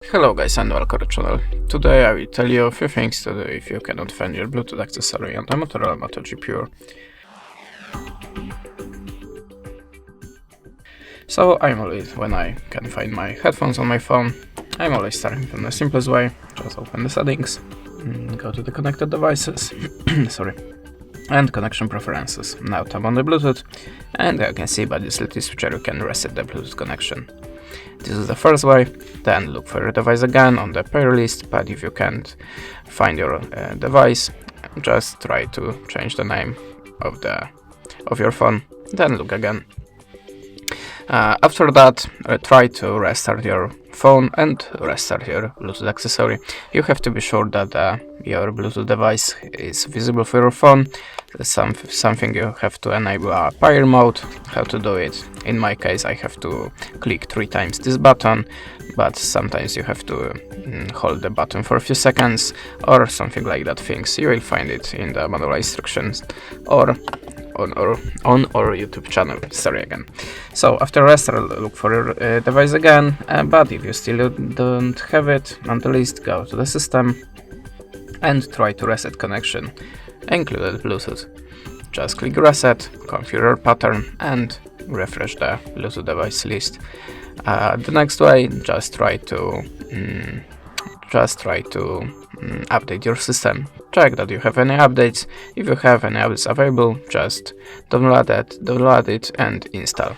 Hello guys and welcome to the channel. Today I will tell you a few things to do if you cannot find your Bluetooth accessory on the MOTOROLA Moto G Pure. So when I can find my headphones on my phone, I'm always starting from the simplest way. Just open the settings, go to the connected devices, and connection preferences. Now tap on the Bluetooth, and you can see by this little switcher you can reset the Bluetooth connection. This is the first way. Then look for your device again on the pair list, but if you can't find your device, just try to change the name of your phone, then look again. After that, try to restart your phone and restart your Bluetooth accessory. You have to be sure that your Bluetooth device is visible for your phone. Something you have to enable a pair mode. How to do it? In my case, I have to click 3 times this button, but sometimes you have to hold the button for a few seconds or something like that. You will find it in the manual instructions or on our YouTube channel. Sorry again. So after restart, look for your device again, but if you still don't have it on the list, go to the system and try to reset connection, included Bluetooth. Just click reset, configure your pattern and refresh the Bluetooth device list. The next way, just try to update your system. Check that you have any updates. If you have any updates available, just download it and install.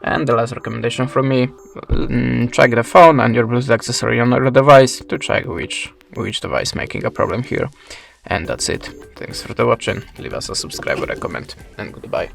And the last recommendation from me, check the phone and your Bluetooth accessory on your device to check which device making a problem here. And that's it. Thanks for watching. Leave us a subscribe or a comment, and goodbye.